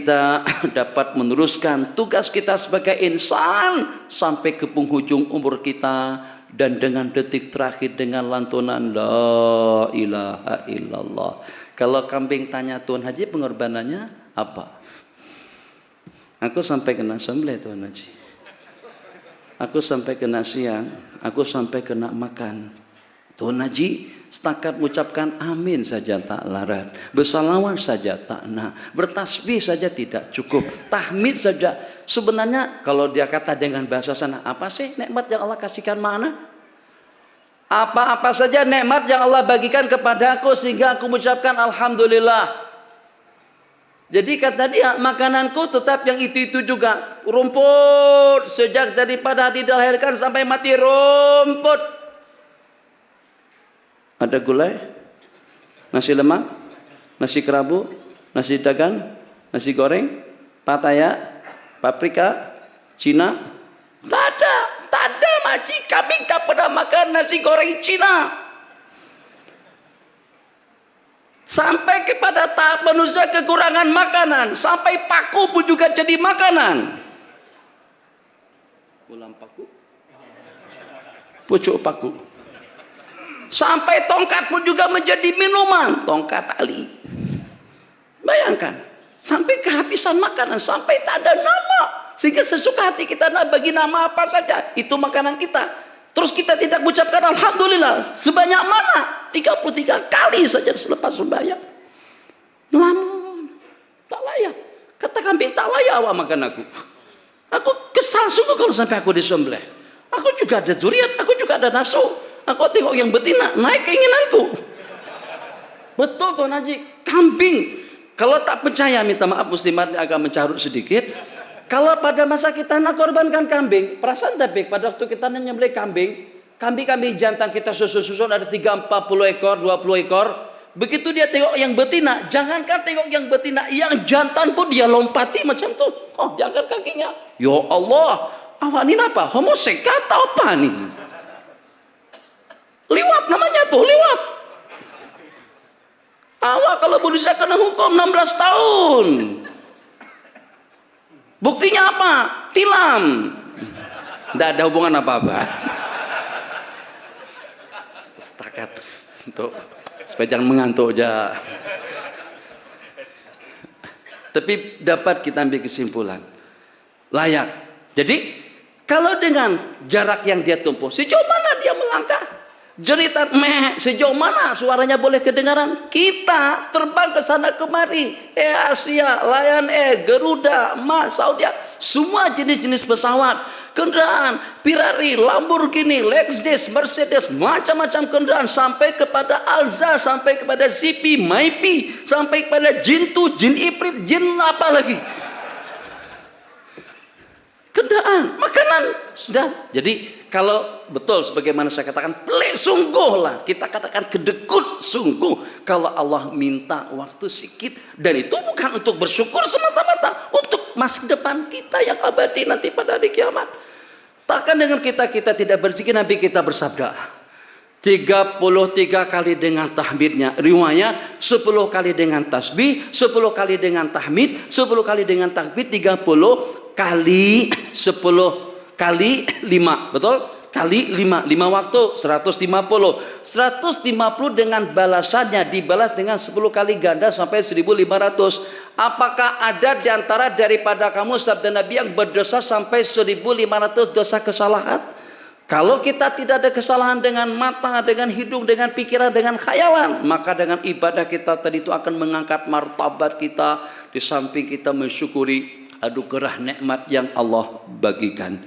kita dapat meneruskan tugas kita sebagai insan sampai ke penghujung umur kita, dan dengan detik terakhir dengan lantunan la ilaha illallah. Kalau kambing tanya Tuan Haji pengorbanannya apa? Aku sampai kena sembelih Tuan Haji, aku sampai kena siang, aku sampai kena makan. Tuan Haji setakat mengucapkan amin saja tak larat, bersalawat saja tak nak, bertasbih saja tidak cukup, tahmid saja. Sebenarnya kalau dia kata dengan bahasa sana, apa sih nikmat yang Allah kasihkan mana? Apa-apa saja nikmat yang Allah bagikan kepada aku sehingga aku mengucapkan alhamdulillah. Jadi kata dia, makananku tetap yang itu juga, rumput sejak daripada dilahirkan sampai mati rumput. Ada gulai, nasi lemak, nasi kerabu, nasi dagan, nasi goreng, pataya, paprika, Cina. Tak ada maji. Kami tak pernah makan nasi goreng Cina. Sampai kepada tahap manusia kekurangan makanan, sampai paku pun juga jadi makanan. Ulam paku, pucuk paku. Sampai tongkat pun juga menjadi minuman, tongkat Ali. Bayangkan, sampai kehabisan makanan, sampai tak ada nama. Sehingga sesuka hati kita nak bagi nama apa saja, itu makanan kita. Terus kita tidak mengucapkan alhamdulillah. Sebanyak mana? 33 kali saja selepas sembahyang. Melamun, tak layak. Kata kambing, tak layak awak makan aku. Aku kesal sungguh kalau sampai aku disembelih. Aku juga ada zuriat, aku juga ada nafsu. Aku tengok yang betina, naik keinginanku. Betul Tuan Haji, kambing. Kalau tak percaya, minta maaf muslimat agak mencarut sedikit. Kalau pada masa kita nak korbankan kambing, perasaan tapi pada waktu kita nyembelih kambing jantan kita susun ada 30-40 ekor, 20 ekor. Begitu dia tengok yang betina, jangankan tengok yang betina, yang jantan pun dia lompati macam tu. Oh, jangan kakinya. Ya Allah, awak ni apa? Homoseks atau apa nih? Liwat namanya tuh, liwat. Awak kalau berusaha kena hukum 16 tahun. Buktinya apa? Tilam. Tidak ada hubungan apa-apa. Setakat untuk supaya jangan mengantuk aja. Tapi dapat kita ambil kesimpulan. Layak. Jadi kalau dengan jarak yang dia tempuh, sejauh mana dia melangkah? Jeritan meh, sejauh mana suaranya boleh kedengaran? Kita terbang ke sana kemari, Asia, Lion Air, Garuda, Saudi, semua jenis-jenis pesawat, kendaraan, Ferrari, Lamborghini, Lexus, Mercedes, macam-macam kendaraan, sampai kepada Alza, sampai kepada Zipi, Maipi, sampai kepada Jin tu, Jin Ifrit, Jin apa lagi? Kendaraan, makanan, sudah. Jadi kalau betul sebagaimana saya katakan, pelik sungguh lah, kita katakan kedekut sungguh kalau Allah minta waktu sedikit, dan itu bukan untuk bersyukur semata-mata, untuk masa depan kita yang abadi nanti pada hari kiamat. Takkan dengan kita tidak berzikir, Nabi kita bersabda 33 kali dengan tahmidnya, riwayat 10 kali dengan tasbih, 10 kali dengan tahmid, 10 kali dengan takbir, 30 kali 10 kali 5, betul? Kali 5 waktu 150 dengan balasannya dibalas dengan 10 kali ganda sampai 1500. Apakah ada diantara daripada kamu sabda Nabi yang berdosa sampai 1500 dosa kesalahan? Kalau kita tidak ada kesalahan dengan mata, dengan hidung, dengan pikiran, dengan khayalan, maka dengan ibadah kita tadi itu akan mengangkat martabat kita, di samping kita mensyukuri anugerah nikmat yang Allah bagikan.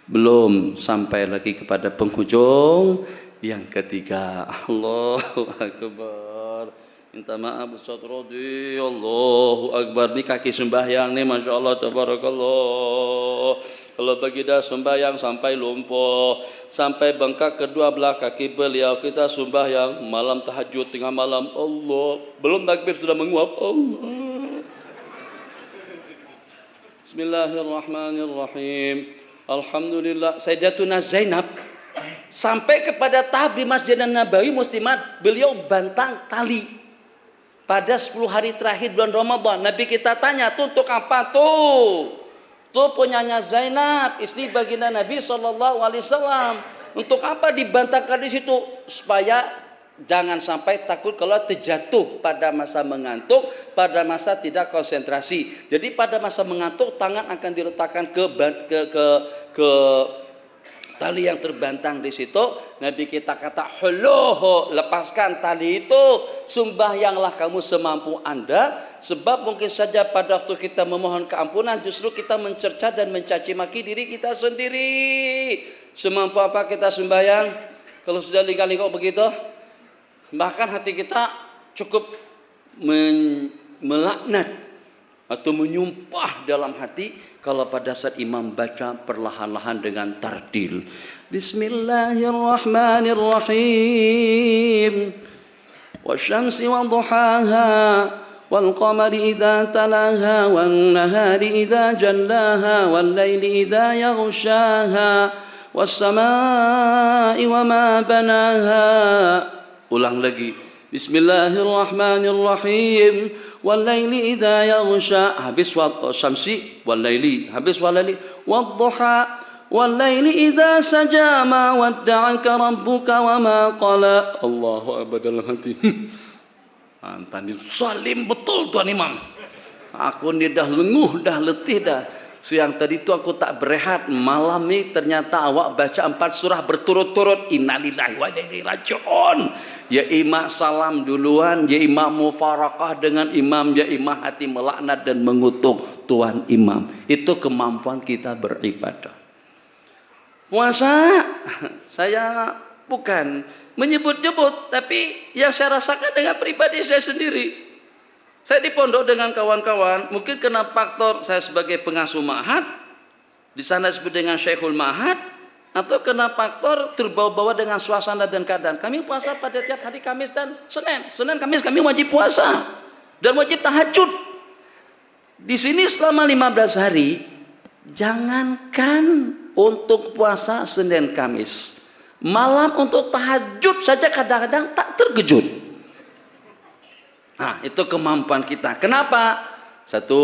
Belum sampai lagi kepada penghujung yang ketiga. Allahu Akbar. Minta maaf Ustaz Rodi. Allahu Akbar. Ini kaki sembahyang nih, Masya Allah, tabarakallah. Kalau bagi dah sembahyang sampai lumpuh, sampai bengkak kedua belah kaki beliau, kita sembahyang malam tahajud tengah malam, Allah belum takbir sudah menguap, Allah. Bismillahirrahmanirrahim. Alhamdulillah. Sayyidatuna Zainab sampai kepada tahap di Masjid Nabawi muslimat, beliau bantang tali. pada 10 hari terakhir bulan Ramadan. Nabi kita tanya, tuh untuk apa tuh? Tuh punyanya Zainab, istri baginda Nabi SAW. Untuk apa dibantahkan di situ? Supaya jangan sampai takut kalau terjatuh pada masa mengantuk, pada masa tidak konsentrasi. Jadi pada masa mengantuk tangan akan diletakkan ke tali yang terbantang di situ. Nabi kita kata, "Holoho, lepaskan tali itu, sembahyanglah kamu semampu Anda." Sebab mungkin saja pada waktu kita memohon keampunan justru kita mencerca dan mencaci maki diri kita sendiri. Semampu apa kita sembahyang? Kalau sudah lingkar-lingkar begitu, bahkan hati kita cukup melaknat atau menyumpah dalam hati kalau pada saat imam baca perlahan-lahan dengan tardil. Bismillahirrahmanirrahim. Wasyamsi wadduhaha wal qamari idza talaha wan nahari idza jallaha wal laili idza yaghshaha was samaa'i wama banaha. Ulang lagi. Bismillahirrahmanirrahim. Wal-laili idza yaghsha, habis syamsi wal laili, habis wal laili wadduha wal-laili idza saja ma wadda'aka rabbuka wa ma qala. Allahu akbar dalam hati. Antani salim betul tuan imam. Aku ni dah lenguh, dah letih dah. Siang tadi tu aku tak berehat, malam ni ternyata awak baca 4 surah berturut-turut. Innalillahi wa inna ilaihi raji'un. Ya imam salam duluan, ya imam mufarakah dengan imam, ya imam hati melaknat dan mengutuk tuan imam. Itu kemampuan kita beribadah. Puasa saya bukan menyebut-nyebut, tapi yang saya rasakan dengan pribadi saya sendiri. Saya di pondok dengan kawan-kawan, mungkin kena faktor saya sebagai pengasuh ma'had, di sana disebut dengan Syekhul Ma'had, atau kena faktor terbawa-bawa dengan suasana dan keadaan. Kami puasa pada tiap hari Kamis dan Senin. Senin, Kamis kami wajib puasa dan wajib tahajud. Di sini selama 15 hari, jangankan untuk puasa Senin Kamis, malam untuk tahajud saja kadang-kadang tak terkejut. Nah, itu kemampuan kita. Kenapa? Satu,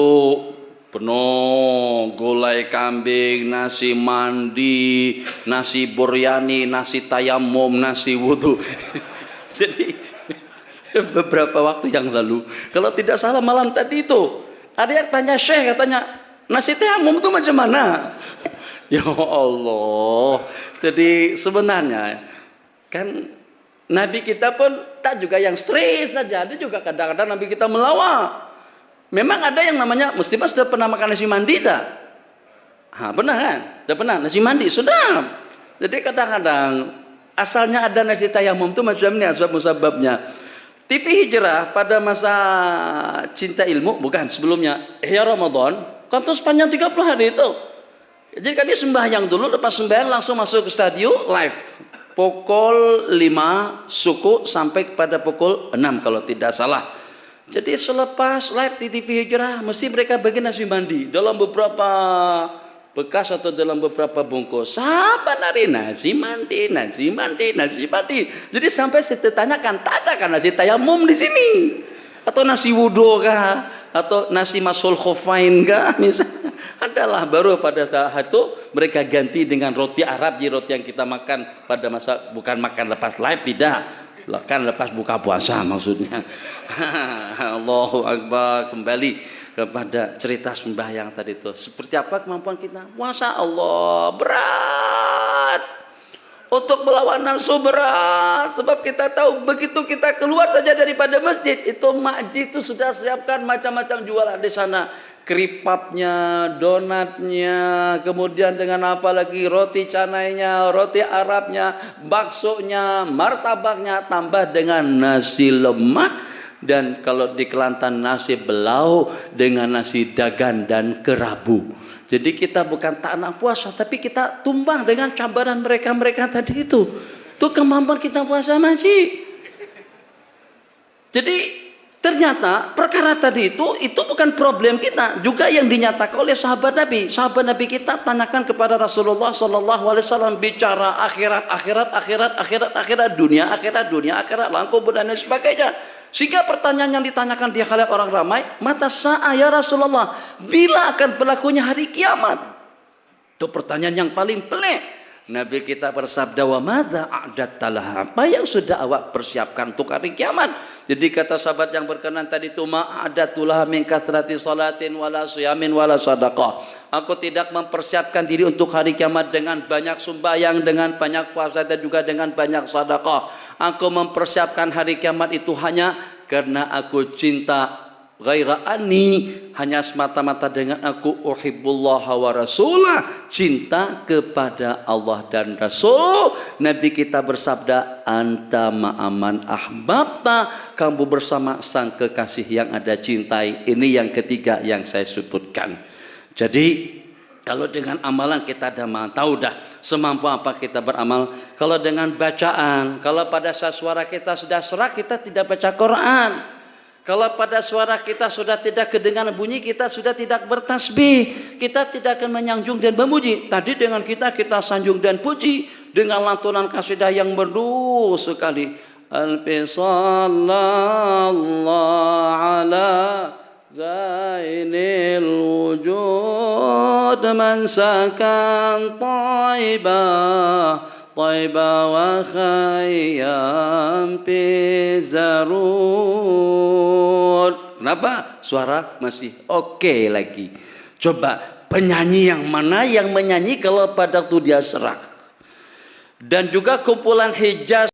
penuh gulai kambing, nasi mandi, nasi buryani, nasi tayamum, nasi wudu. Jadi beberapa waktu yang lalu, kalau tidak salah malam tadi itu ada yang tanya Syekh, katanya nasi tayamum itu macam mana? Ya Allah. Jadi sebenarnya kan Nabi kita pun tak juga yang stres saja, ada juga kadang-kadang Nabi kita melawak. Memang ada yang namanya, Muslimah sudah pernah makan nasi mandi tak? Pernah kan? Sudah pernah nasi mandi, sudah. Jadi kadang-kadang asalnya ada nasi tayamum itu macam ni asbab musababnya. TV Hijrah pada masa cinta ilmu, bukan sebelumnya, Ihya Ramadan, kan itu sepanjang 30 hari itu. Jadi kami sembahyang dulu, lepas sembahyang langsung masuk ke stadion live. Pukul 5 suku sampai kepada pukul 6 kalau tidak salah. Jadi selepas live di TV Hijrah, mesti mereka bagi nasi mandi dalam beberapa bekas atau dalam beberapa bungkus. Sahabat hari nasi mandi, nasi mandi, nasi mandi. Jadi sampai saya tanyakan, tak ada kan nasi tayamum di sini? Atau nasi wudu kah? Atau nasi masul khofain kah? Misalnya. Adalah baru pada saat itu mereka ganti dengan roti Arab, di roti yang kita makan pada masa, bukan makan lepas live, tidak. Kan lepas buka puasa maksudnya. Allahu Akbar. Kembali kepada cerita sembahyang tadi itu. Seperti apa kemampuan kita? Masya Allah, berat. Untuk melawan nafsu berat. Sebab kita tahu begitu kita keluar saja daripada masjid, itu makjid itu sudah siapkan macam-macam jualan di sana. Keripapnya, donatnya, kemudian dengan apa lagi, roti canainya, roti Arabnya, baksonya, martabaknya, tambah dengan nasi lemak, dan kalau di Kelantan nasi belau dengan nasi dagan dan kerabu. Jadi kita bukan tak nak puasa, tapi kita tumbang dengan cabaran mereka tadi itu. Itu kemampuan kita puasa, Maji. Jadi ternyata perkara tadi itu bukan problem kita, juga yang dinyatakan oleh sahabat Nabi. Sahabat Nabi kita tanyakan kepada Rasulullah SAW, bicara akhirat, dunia akhirat, langkah dan sebagainya. Sehingga pertanyaan yang ditanyakan di khalayak orang ramai, mata sa'a ya Rasulullah, bila akan berlakunya hari kiamat? Itu pertanyaan yang paling pelik. Nabi kita bersabda, wa madza a'dattalah, apa yang sudah awak persiapkan untuk hari kiamat? Jadi kata sahabat yang berkenan tadi itu, ma'adatulah min kasrati salatin wala siyamin wala sadaqah. Aku tidak mempersiapkan diri untuk hari kiamat dengan banyak sembahyang, dengan banyak puasa, dan juga dengan banyak sedekah. Aku mempersiapkan hari kiamat itu hanya karena aku cinta ghaira anni, hanya semata-mata dengan aku uhibbullah wa rasulah, cinta kepada Allah dan Rasul. Nabi kita bersabda, anta ma'aman ahbabta, kamu bersama sang kekasih yang ada cintai. Ini yang ketiga yang saya sebutkan. Jadi kalau dengan amalan kita tahu dah semampu apa kita beramal. Kalau dengan bacaan, kalau pada saat suara kita sudah serak, kita tidak baca Quran. Kalau pada suara kita sudah tidak kedengaran bunyi, kita sudah tidak bertasbih, kita tidak akan menyanjung dan memuji. Tadi dengan kita sanjung dan puji dengan lantunan kasidah yang merdu sekali. Alfi sallallahu ala zainil wujud man sakan taibah wa khayyam pizarud. Kenapa? Suara masih oke lagi. Coba penyanyi yang mana yang menyanyi kalau pada waktu dia serak? Dan juga kumpulan Hijaz